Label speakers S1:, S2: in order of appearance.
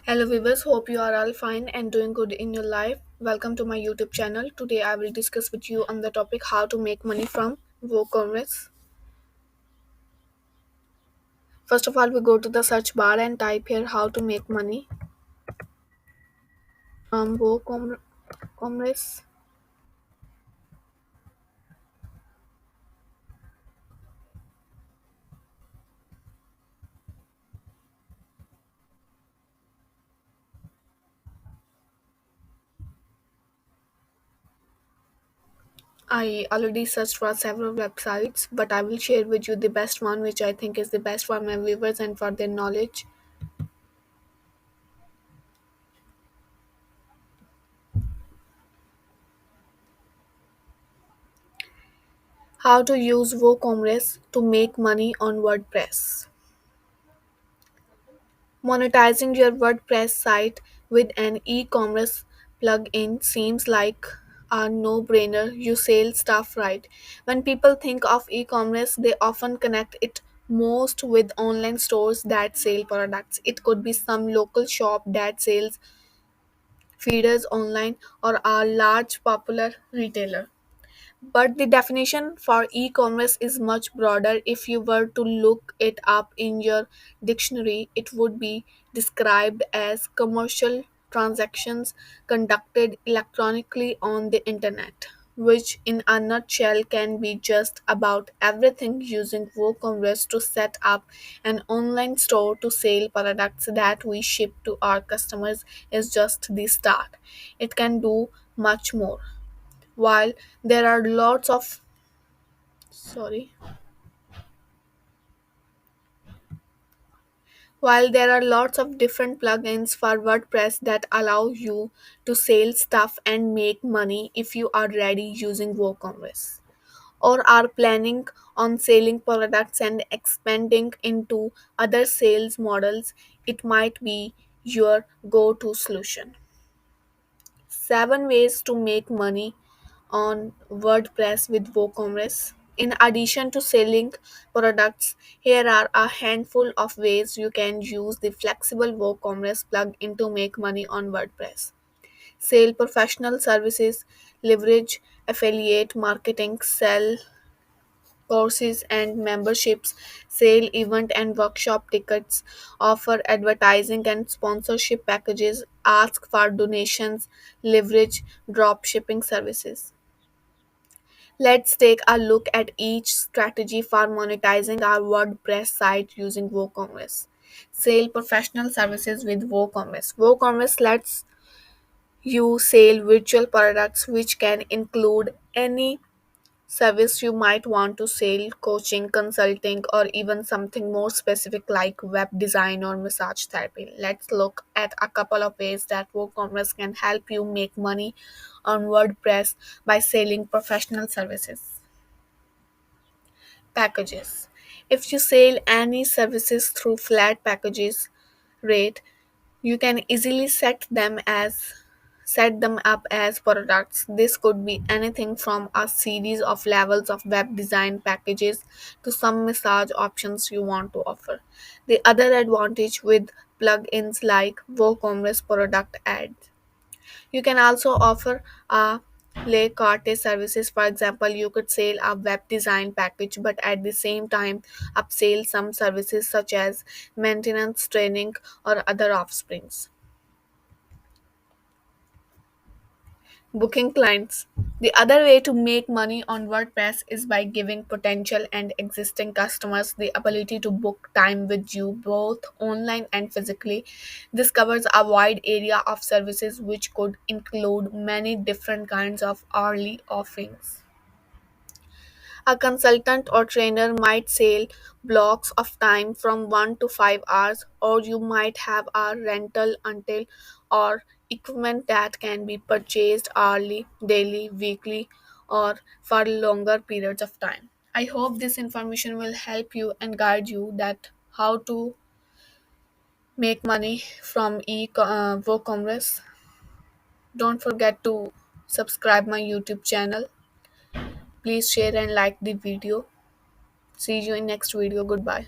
S1: Hello viewers, hope you are all fine and doing good in your life. Welcome to my YouTube channel. Today I will discuss with you on the topic how to make money from WooCommerce. First of all, we go to the search bar and type here how to make money from WooCommerce. I already searched for several websites, but I will share with you the best one which I think is the best for my viewers and for their knowledge. How to use WooCommerce to make money on WordPress. Monetizing your WordPress site with an e-commerce plugin seems like a no-brainer. You sell stuff, right? When people think of e-commerce, they often connect it most with online stores that sell products. It could be some local shop that sells feeders online or a large popular retailer. But the definition for e commerce is much broader. If you were to look it up in your dictionary, it would be described as commercial transactions conducted electronically on the internet, which in a nutshell can be just about everything using WooCommerce to set up an online store to sell products that we ship to our customers is just the start. It can do much more. While there are lots of sorry while there are lots of different plugins for WordPress that allow you to sell stuff and make money. If you are ready using WooCommerce or are planning on selling products and expanding into other sales models, it might be your go-to solution. 7 ways to make money on WordPress with WooCommerce. In addition to selling products, here are a handful of ways you can use the flexible WooCommerce plugin to make money on WordPress. Sell professional services, leverage affiliate marketing, sell courses and memberships, sell event and workshop tickets, offer advertising and sponsorship packages, ask for donations, leverage drop shipping services. Let's take a look at each strategy for monetizing our WordPress site using WooCommerce. Sell professional services with WooCommerce. WooCommerce lets you sell virtual products which can include any service you might want to sell, coaching, consulting, or even something more specific like web design or massage therapy. Let's look at a couple of ways that WooCommerce can help you make money on WordPress by selling professional services. Packages. If you sell any services through flat packages rate, you can easily set them up as products. This could be anything from a series of levels of web design packages to some massage options you want to offer. The other advantage with plugins like WooCommerce product ads, you can also offer a la carte services. For example, you could sell a web design package but at the same time upsell some services such as maintenance, training, or other offsprings. Booking clients. The other way to make money on WordPress is by giving potential and existing customers the ability to book time with you both online and physically. This covers a wide area of services which could include many different kinds of hourly offerings. A consultant or trainer might sell blocks of time from 1 to 5 hours, or you might have a rental until or equipment that can be purchased hourly, daily, weekly, or for longer periods of time. I hope this information will help you and guide you that how to make money from WooCommerce. Don't forget to subscribe my YouTube channel. Please share and like the video. See you in next video. Goodbye.